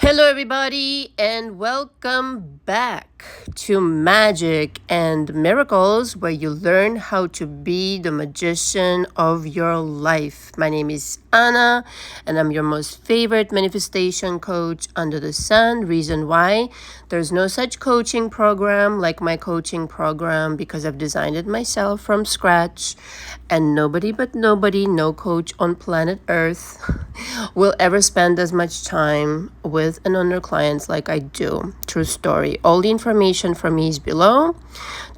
Hello, everybody, and welcome back to Magic and Miracles, where you learn how to be the magician of your life. My name is Anna, and I'm your most favorite manifestation coach under the sun. Reason why there's no such coaching program like my coaching program because I've designed it myself from scratch, and nobody but nobody, no coach on planet Earth, will ever spend as much time with and under clients like I do. True story. All the information from me is below.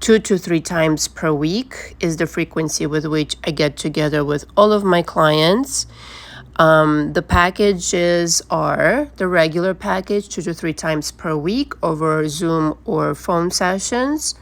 2 to 3 times per week is the frequency with which I get together with all of my clients. The packages are the regular package, 2 to 3 times per week over Zoom or phone sessions.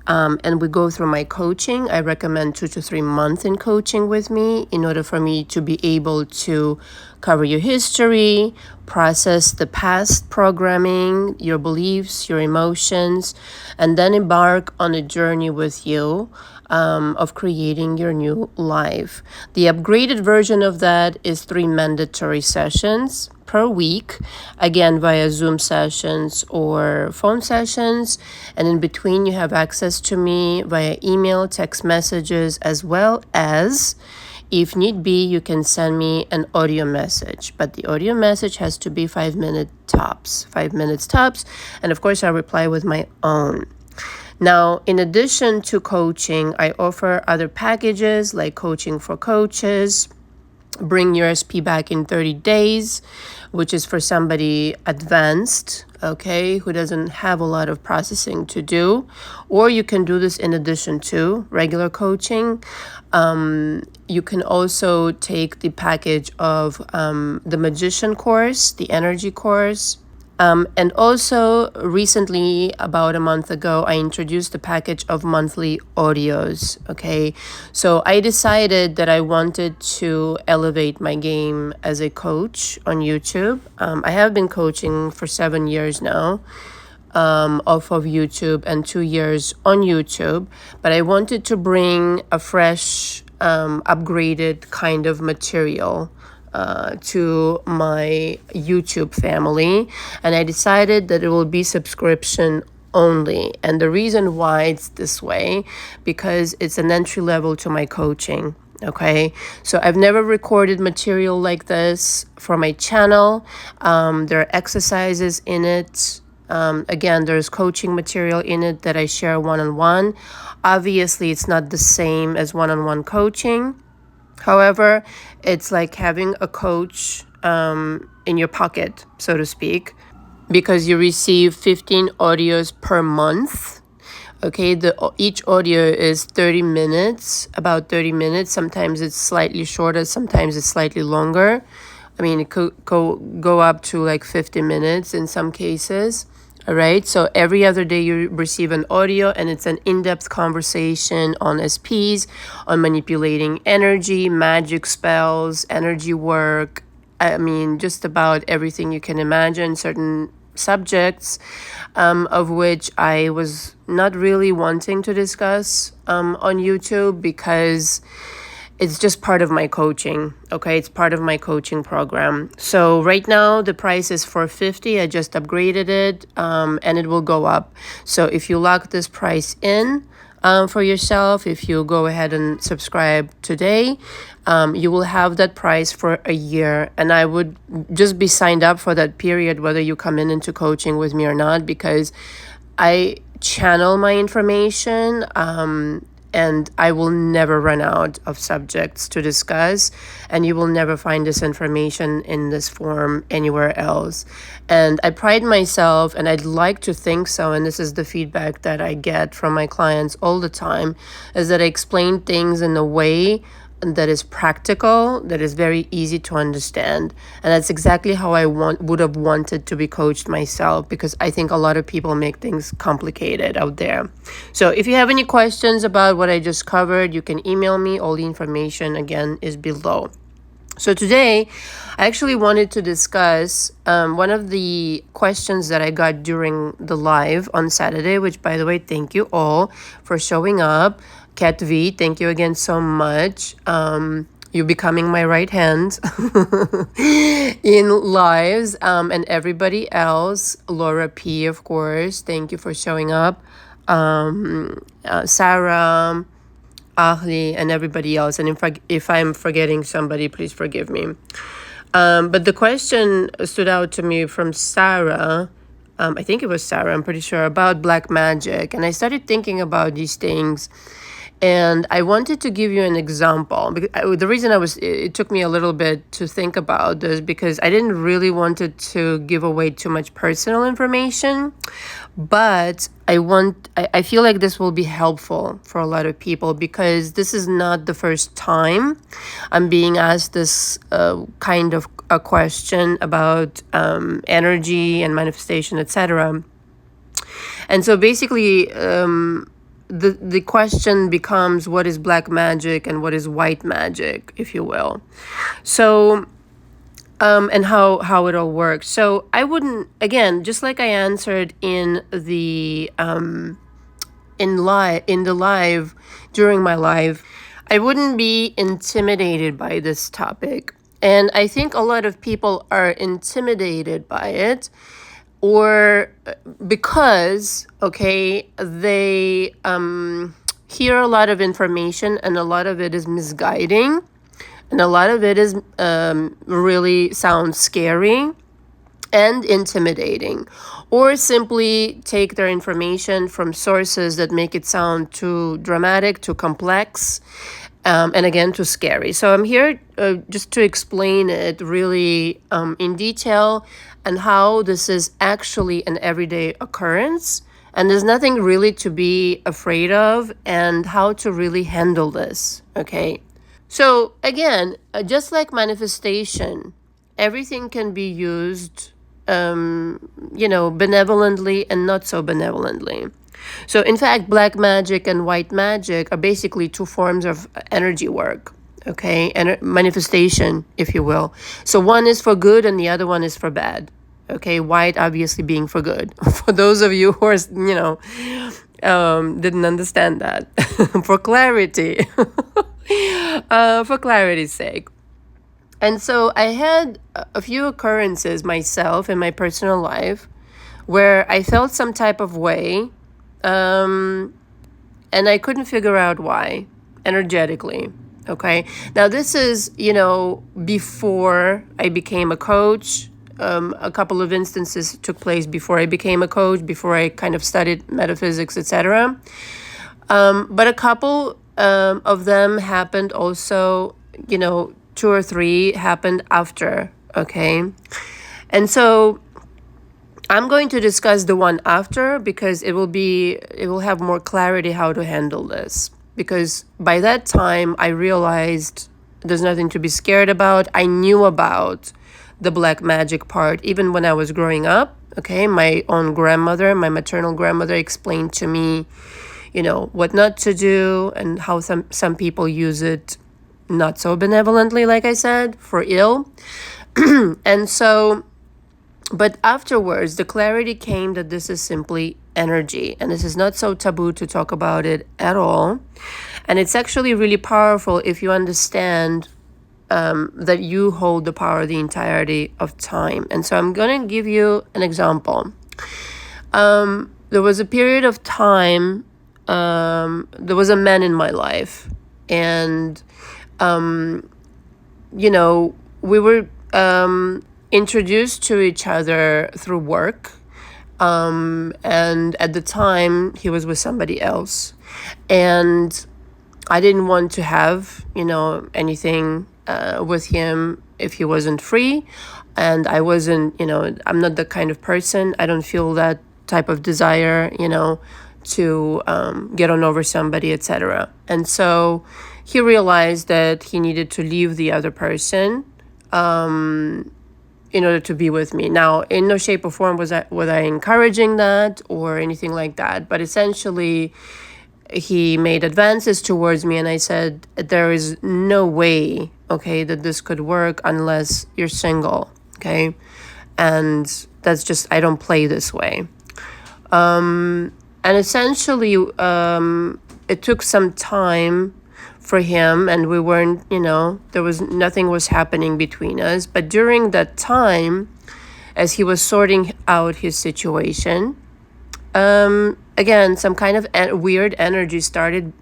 And we go through my coaching. I recommend 2 to 3 months in coaching with me in order for me to be able to cover your history, process the past programming, your beliefs, your emotions, and then embark on a journey with you of creating your new life. The upgraded version of that is 3 mandatory sessions per week, again via Zoom sessions or phone sessions, and in between you have access to me via email, text messages, as well as if need be you can send me an audio message, but the audio message has to be 5 minutes tops, and of course I'll reply with my own. Now, in addition to coaching, I offer other packages like coaching for coaches, bring your SP back in 30 days, which is for somebody advanced, okay, who doesn't have a lot of processing to do. Or you can do this in addition to regular coaching. You can also take the package of the magician course, the energy course. And also recently, about a month ago, I introduced the package of monthly audios. Okay, so I decided that I wanted to elevate my game as a coach on YouTube. I have been coaching for 7 years now, off of YouTube, and 2 years on YouTube, but I wanted to bring a fresh, upgraded kind of material to my YouTube family, and I decided that it will be subscription only. And the reason why it's this way, because it's an entry level to my coaching. Okay, so I've never recorded material like this for my channel. There are exercises in it. Again, there's coaching material in it that I share one-on-one. Obviously, it's not the same as one-on-one coaching. However, it's like having a coach in your pocket, so to speak, because you receive 15 audios per month. Okay, each audio is 30 minutes, about 30 minutes. Sometimes it's slightly shorter, sometimes it's slightly longer. I mean, it could go up to like 50 minutes in some cases. All right, so every other day you receive an audio, and it's an in-depth conversation on SPs, on manipulating energy, magic spells, energy work. I mean, just about everything you can imagine, certain subjects of which I was not really wanting to discuss on YouTube because it's just part of my coaching, okay? It's part of my coaching program. So right now, the price is $450. I just upgraded it, and it will go up. So if you lock this price in for yourself, if you go ahead and subscribe today, you will have that price for a year. And I would just be signed up for that period, whether you come into coaching with me or not, because I channel my information, and I will never run out of subjects to discuss, and you will never find this information in this form anywhere else. And I pride myself, and I'd like to think so, and this is the feedback that I get from my clients all the time, is that I explain things in a way that is practical, that is very easy to understand. And that's exactly how I would have wanted to be coached myself, because I think a lot of people make things complicated out there. So if you have any questions about what I just covered, you can email me. All the information, again, is below. So today, I actually wanted to discuss one of the questions that I got during the live on Saturday, which, by the way, thank you all for showing up. Cat V, thank you again so much. you becoming my right hand in lives, and everybody else. Laura P, of course, thank you for showing up. Sarah, Ahli, and everybody else. And if I'm forgetting somebody, please forgive me. But the question stood out to me from Sarah. I think it was Sarah, I'm pretty sure, about black magic. And I started thinking about these things. And I wanted to give you an example. Because the reason it took me a little bit to think about this, because I didn't really wanted to give away too much personal information. But I feel like this will be helpful for a lot of people, because this is not the first time I'm being asked this kind of a question about energy and manifestation, etc. And so basically, the question becomes, what is black magic and what is white magic, if you will. So and how it all works. So I wouldn't, again, just like I answered in the live, during my live, I wouldn't be intimidated by this topic. And I think a lot of people are intimidated by it, or because, okay, they hear a lot of information and a lot of it is misguiding. And a lot of it is really sounds scary and intimidating, or simply take their information from sources that make it sound too dramatic, too complex, and again, too scary. So I'm here just to explain it really in detail, and how this is actually an everyday occurrence. And there's nothing really to be afraid of, and how to really handle this, okay? So again, just like manifestation, everything can be used, benevolently and not so benevolently. So in fact, black magic and white magic are basically two forms of energy work, okay? And manifestation, if you will. So one is for good and the other one is for bad, okay? White obviously being for good. For those of you who are, didn't understand that, for clarity. For clarity's sake. And so I had a few occurrences myself in my personal life where I felt some type of way, and I couldn't figure out why, energetically. Okay. Now this is, before I became a coach. A couple of instances took place before I became a coach, before I kind of studied metaphysics, etc. But a couple of them happened also, 2 or 3 happened after, okay? And so I'm going to discuss the one after, because it will have more clarity how to handle this. Because by that time, I realized there's nothing to be scared about. I knew about the black magic part even when I was growing up, okay? My own grandmother, my maternal grandmother, explained to me, what not to do, and how some people use it not so benevolently, like I said, for ill. And so, but afterwards, the clarity came that this is simply energy, and this is not so taboo to talk about it at all. And it's actually really powerful if you understand that you hold the power the entirety of time. And so I'm going to give you an example. There was a period of time, there was a man in my life, and we were introduced to each other through work, and at the time he was with somebody else, and I didn't want to have anything with him if he wasn't free, and I wasn't, I'm not the kind of person, I don't feel that type of desire, to get on over somebody, etc. And so he realized that he needed to leave the other person in order to be with me. Now, in no shape or form was I encouraging that or anything like that, but essentially he made advances towards me, and I said, there is no way, okay, that this could work unless you're single, okay? And that's just, I don't play this way. And essentially, it took some time for him, and we weren't, there was nothing was happening between us. But during that time, as he was sorting out his situation, again, some kind of weird energy started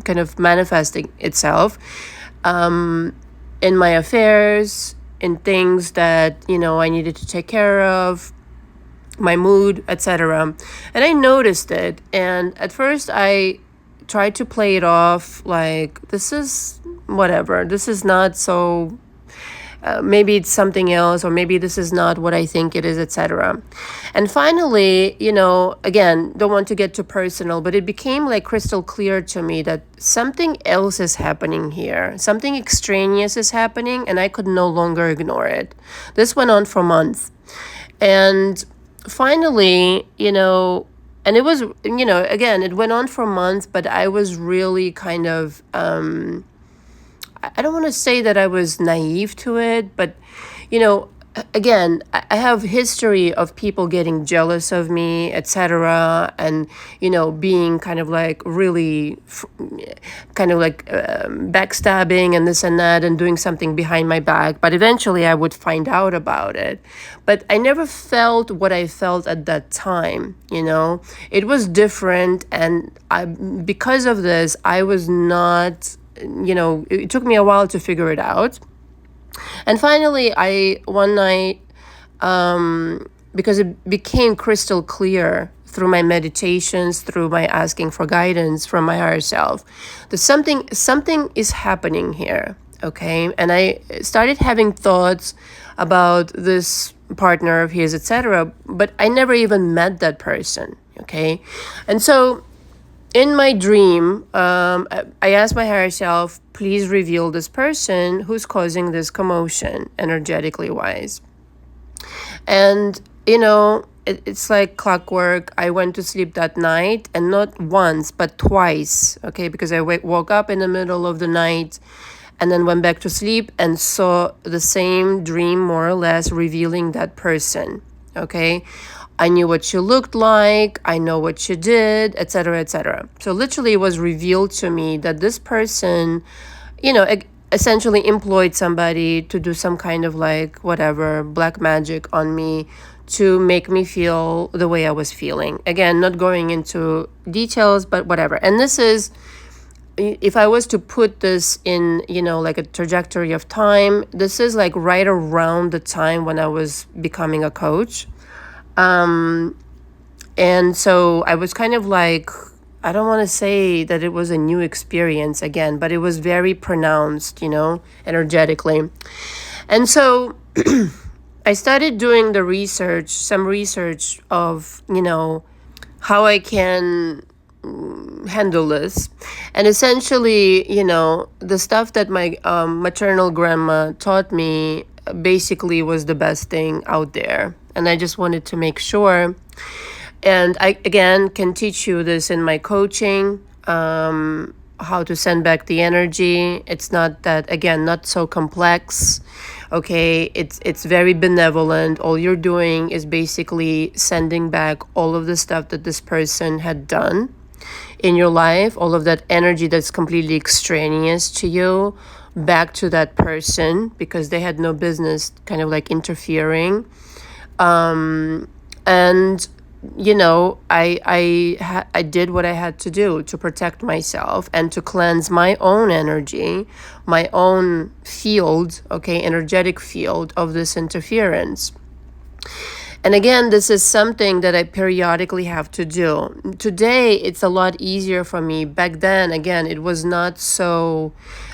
kind of manifesting itself in my affairs, in things that, I needed to take care of, my mood, etc. And I noticed it. And at first I tried to play it off like, this is whatever. This is not so, maybe it's something else, or maybe this is not what I think it is, etc. And finally, again, don't want to get too personal, but it became like crystal clear to me that something else is happening here. Something extraneous is happening, and I could no longer ignore it. This went on for months. And finally, and it was, again, it went on for months, but I was really kind of, I don't want to say that I was naive to it, but, again, I have history of people getting jealous of me, etc., and, being kind of like really backstabbing and this and that, and doing something behind my back. But eventually I would find out about it. But I never felt what I felt at that time, It was different, and because of this, I was not, it took me a while to figure it out. And finally, one night, because it became crystal clear through my meditations, through my asking for guidance from my higher self, that something is happening here, okay? And I started having thoughts about this partner of his, etc., but I never even met that person, okay? And so in my dream, I asked my higher self, please reveal this person who's causing this commotion, energetically wise. And, it's like clockwork. I went to sleep that night, and not once, but twice, okay? Because I woke up in the middle of the night and then went back to sleep and saw the same dream, more or less, revealing that person, okay? I knew what she looked like, I know what she did, etc., etc. So literally it was revealed to me that this person, essentially employed somebody to do some kind of like whatever, black magic on me to make me feel the way I was feeling. Again, not going into details, but whatever. And this is, if I was to put this in, like a trajectory of time, this is like right around the time when I was becoming a coach. And so I was kind of like, I don't want to say that it was a new experience again, but it was very pronounced, energetically. And so I started doing some research of, how I can handle this. And essentially, the stuff that my maternal grandma taught me basically was the best thing out there. And I just wanted to make sure. And I, again, can teach you this in my coaching, how to send back the energy. It's not that, again, not so complex. Okay, it's very benevolent. All you're doing is basically sending back all of the stuff that this person had done in your life, all of that energy that's completely extraneous to you, back to that person, because they had no business kind of like interfering. And I did what I had to do to protect myself and to cleanse my own energy, my own field, okay, energetic field of this interference. And again, this is something that I periodically have to do. Today, it's a lot easier for me. Back then, again, it was not so...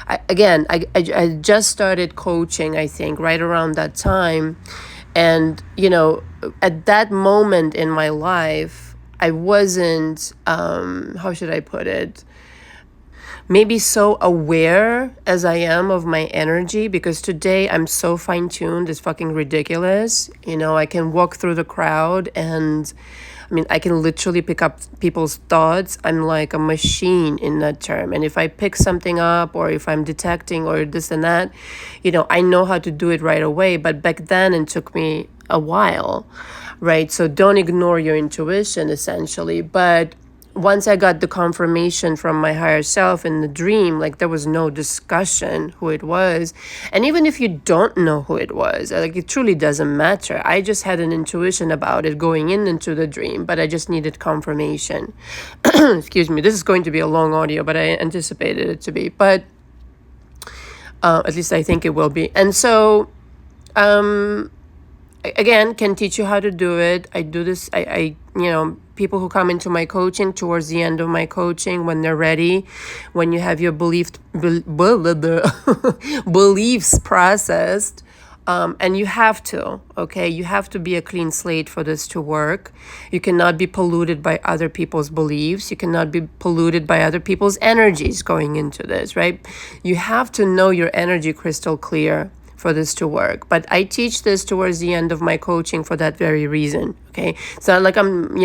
I just started coaching, I think, right around that time. And, at that moment in my life, I wasn't, how should I put it? Maybe so aware as I am of my energy, because today I'm so fine-tuned, it's fucking ridiculous. I can walk through the crowd and, I can literally pick up people's thoughts. I'm like a machine in that term. And if I pick something up, or if I'm detecting or this and that, I know how to do it right away. But back then it took me a while, right? So don't ignore your intuition, essentially. But once I got the confirmation from my higher self in the dream, like there was no discussion who it was. And even if you don't know who it was, like it truly doesn't matter. I just had an intuition about it going into the dream, but I just needed confirmation. Excuse me, this is going to be a long audio, but I anticipated it to be. But at least I think it will be. And so, again, can teach you how to do it. I do this, people who come into my coaching towards the end of my coaching, when they're ready, when you have your beliefs processed, and you have to, okay? You have to be a clean slate for this to work. You cannot be polluted by other people's beliefs. You cannot be polluted by other people's energies going into this, right? You have to know your energy crystal clear for this to work. But I teach this towards the end of my coaching for that very reason, okay? It's not like I'm,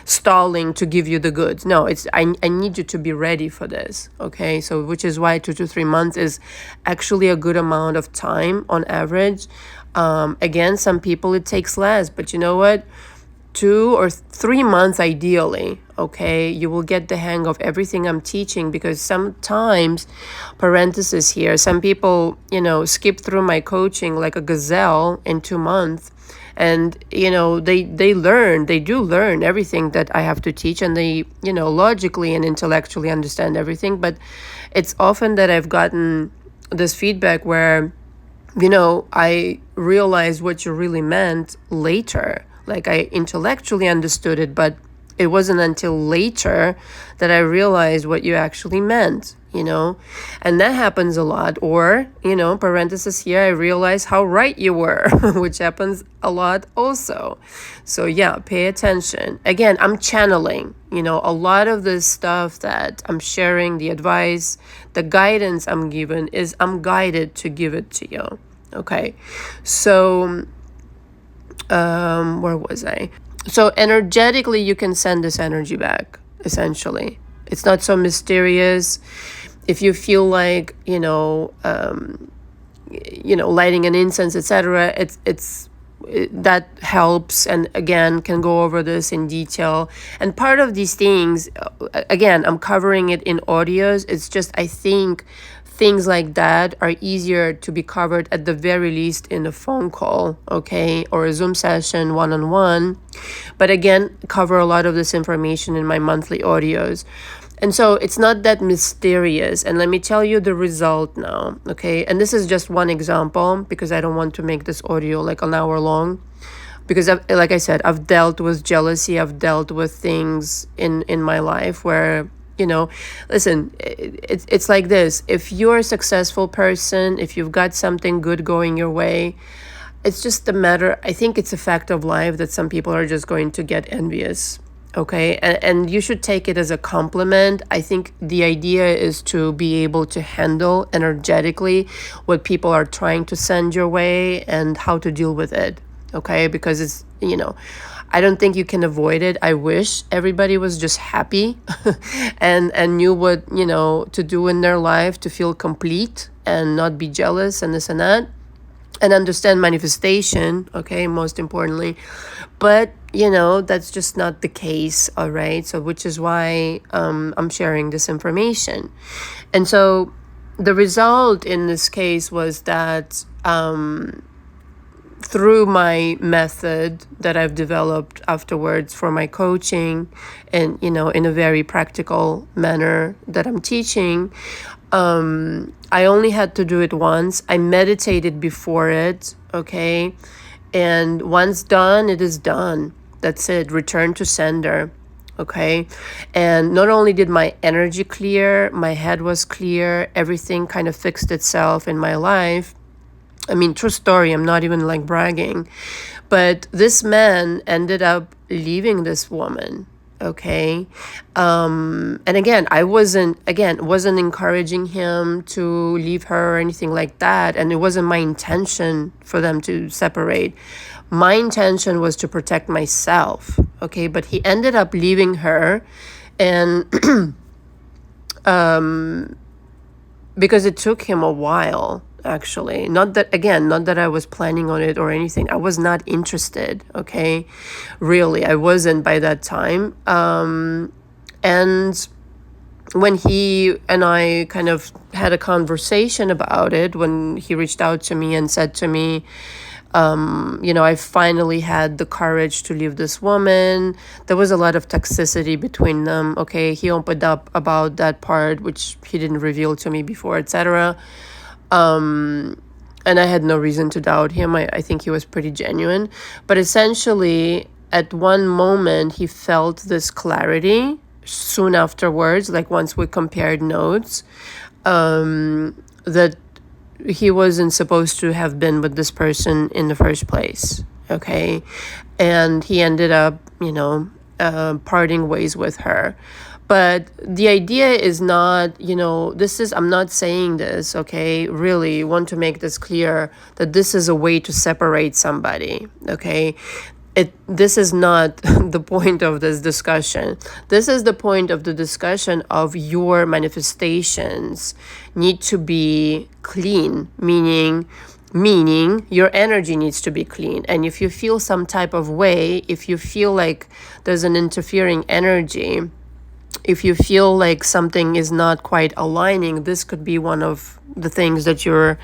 stalling to give you the goods. No, it's I need you to be ready for this, okay? So which is why 2 to 3 months is actually a good amount of time on average. Again, some people it takes less, but you know what? 2 or 3 months ideally, okay, you will get the hang of everything I'm teaching, because sometimes, parenthesis here, some people, skip through my coaching like a gazelle in 2 months, and, they do learn everything that I have to teach, and they, logically and intellectually understand everything, but it's often that I've gotten this feedback where, I realize what you really meant later. Like I intellectually understood it, but it wasn't until later that I realized what you actually meant, and that happens a lot. Or, parenthesis here, I realize how right you were, which happens a lot also. So yeah, pay attention. Again, I'm channeling, a lot of this stuff that I'm sharing, the advice, the guidance I'm given is I'm guided to give it to you. Okay. So, where was I? So energetically, you can send this energy back, essentially. It's not so mysterious. If you feel like, lighting an incense, etc., that helps. And again, can go over this in detail. And part of these things, again, I'm covering it in audios. It's just, I think things like that are easier to be covered at the very least in a phone call, okay, or a Zoom session one-on-one. But again, cover a lot of this information in my monthly audios. And so it's not that mysterious. And let me tell you the result now, okay? And this is just one example, because I don't want to make this audio like an hour long. Because like I said, I've dealt with jealousy. I've dealt with things in my life where, listen, it's like this. If you're a successful person, if you've got something good going your way, it's just a matter, I think it's a fact of life that some people are just going to get envious, okay? And you should take it as a compliment. I think the idea is to be able to handle energetically what people are trying to send your way and how to deal with it, okay? Because it's, I don't think you can avoid it. I wish everybody was just happy and knew what, to do in their life to feel complete and not be jealous and this and that, and understand manifestation, okay, most importantly. But, that's just not the case, all right? So which is why I'm sharing this information. And so the result in this case was that through my method that I've developed afterwards for my coaching and, in a very practical manner that I'm teaching, I only had to do it once. I meditated before it, okay? And once done, it is done. That's it. Return to sender, okay? And not only did my energy clear, my head was clear, everything kind of fixed itself in my life. I mean, true story, I'm not even like bragging. But this man ended up leaving this woman, okay? And again, I wasn't encouraging him to leave her or anything like that. And it wasn't my intention for them to separate. My intention was to protect myself, okay? But he ended up leaving her, and because it took him a while, actually. Not that I was planning on it or anything. I was not interested, okay? Really, I wasn't by that time. And when he and I kind of had a conversation about it, when he reached out to me and said to me, I finally had the courage to leave this woman. There was a lot of toxicity between them. Okay, he opened up about that part, which he didn't reveal to me before, etc. And I had no reason to doubt him. I think he was pretty genuine. But essentially, at one moment, he felt this clarity soon afterwards, like once we compared notes, that he wasn't supposed to have been with this person in the first place. Okay. And he ended up, parting ways with her. But the idea is not, I'm not saying this, okay? Really want to make this clear that this is a way to separate somebody, okay? This is not the point of this discussion. This is the point of the discussion of your manifestations need to be clean, meaning your energy needs to be clean. And if you feel some type of way, if you feel like there's an interfering energy, if you feel like something is not quite aligning, this could be one of the things that you're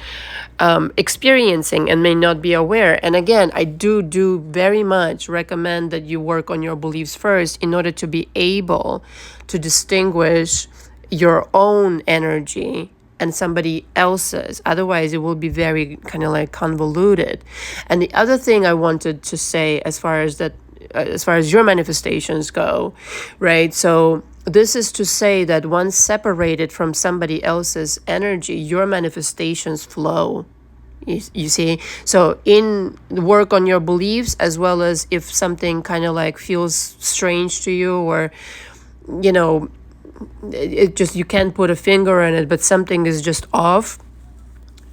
experiencing and may not be aware. And again, I do very much recommend that you work on your beliefs first in order to be able to distinguish your own energy and somebody else's. Otherwise, it will be very kind of like convoluted. And the other thing I wanted to say as far as your manifestations go, right? So this is to say that once separated from somebody else's energy, your manifestations flow. You see? So in work on your beliefs, as well as if something kind of like feels strange to you, or, it just, you can't put a finger on it, but something is just off.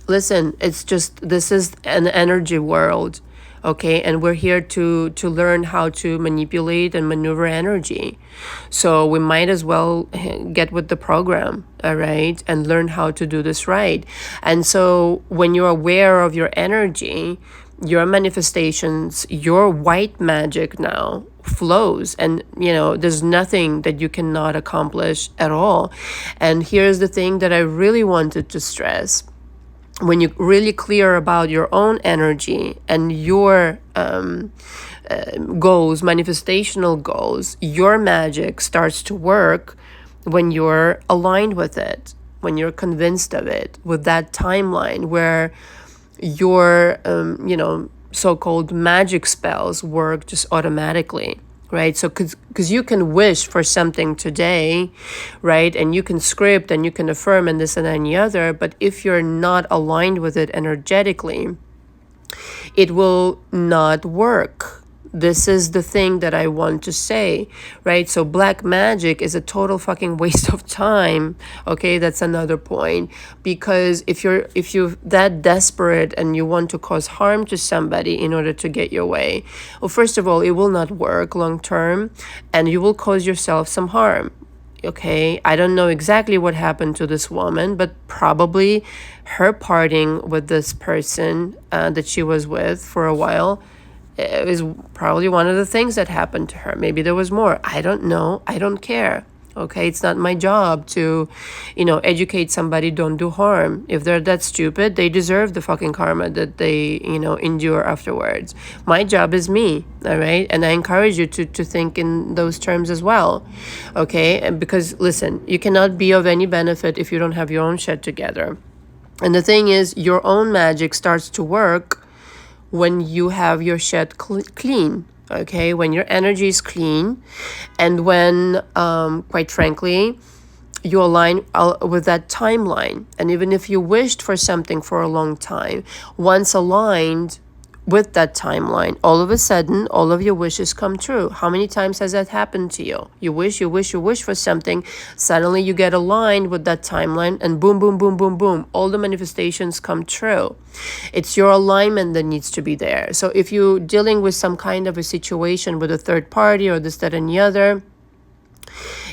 Listen, this is an energy world. Okay, and we're here to learn how to manipulate and maneuver energy. So we might as well get with the program, all right, and learn how to do this right. And so when you're aware of your energy, your manifestations, your white magic now flows, and there's nothing that you cannot accomplish at all. And here's the thing that I really wanted to stress. When you're really clear about your own energy and your goals, manifestational goals, your magic starts to work when you're aligned with it, when you're convinced of it, with that timeline where your, so-called magic spells work just automatically. Right? So because you can wish for something today, right? And you can script and you can affirm and this and any other, but if you're not aligned with it energetically, it will not work. This is the thing that I want to say, right? So black magic is a total fucking waste of time. Okay, that's another point. Because if you're that desperate and you want to cause harm to somebody in order to get your way, well, first of all, it will not work long term, and you will cause yourself some harm. Okay, I don't know exactly what happened to this woman, but probably her parting with this person that she was with for a while is probably one of the things that happened to her. Maybe there was more. I don't know. I don't care. Okay, it's not my job to, educate somebody, don't do harm. If they're that stupid, they deserve the fucking karma that they, endure afterwards. My job is me, all right? And I encourage you to think in those terms as well, okay? And because, listen, you cannot be of any benefit if you don't have your own shit together. And the thing is, your own magic starts to work when you have your shit clean, okay? When your energy is clean, and when, quite frankly, you align with that timeline. And even if you wished for something for a long time, once aligned with that timeline, all of a sudden, all of your wishes come true. How many times has that happened to you? You wish for something, suddenly you get aligned with that timeline, and boom, boom, boom, boom, boom, all the manifestations come true. It's your alignment that needs to be there. So if you're dealing with some kind of a situation with a third party or this, that, and the other,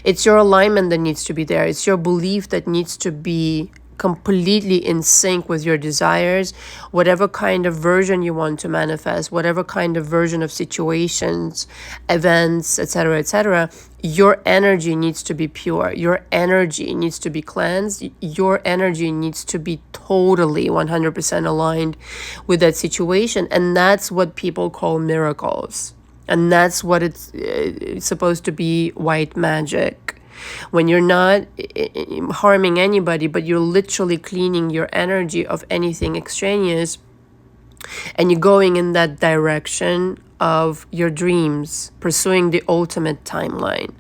it's your alignment that needs to be there. It's your belief that needs to be completely in sync with your desires, whatever kind of version you want to manifest, whatever kind of version of situations, events, etc., your energy needs to be pure. Your energy needs to be cleansed. Your energy needs to be totally 100% aligned with that situation. And that's what people call miracles. And that's what it's supposed to be, white magic. When you're not harming anybody, but you're literally cleaning your energy of anything extraneous, and you're going in that direction of your dreams, pursuing the ultimate timeline.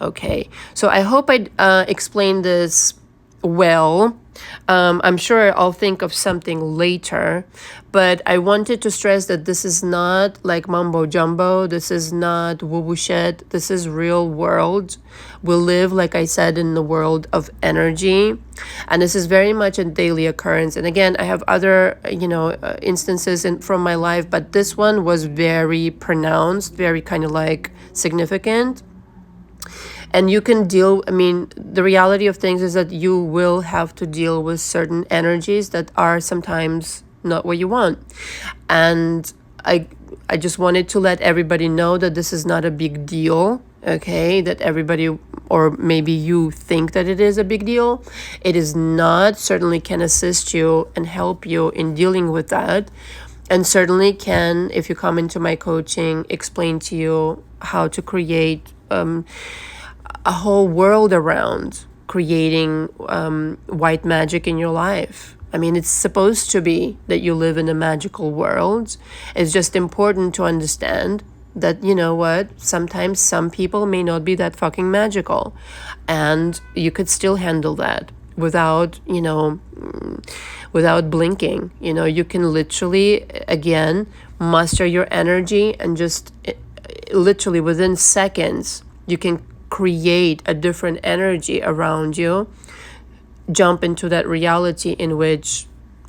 Okay, so I hope I explained this well. I'm sure I'll think of something later, but I wanted to stress that this is not like mumbo jumbo. This is not woo-woo shit. This is real world. We live, like I said, in the world of energy, and this is very much a daily occurrence. And again, I have other, instances from my life, but this one was very pronounced, very kind of like significant. And you can the reality of things is that you will have to deal with certain energies that are sometimes not what you want. And I just wanted to let everybody know that this is not a big deal, okay? That everybody, or maybe you think that it is a big deal. It is not. Certainly can assist you and help you in dealing with that. And certainly can, if you come into my coaching, explain to you how to create a whole world around creating white magic in your life. I mean, it's supposed to be that you live in a magical world. It's just important to understand that, you know what, sometimes some people may not be that fucking magical. And you could still handle that without, without blinking. You can literally, again, muster your energy and just literally within seconds, you can create a different energy around you, jump into that reality in which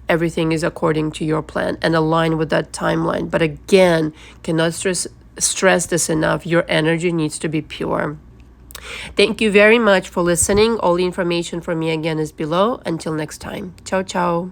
everything is according to your plan and align with that timeline. But again, cannot stress this enough, your energy needs to be pure. Thank you very much for listening. All the information from me again is below. Until next time. Ciao, ciao.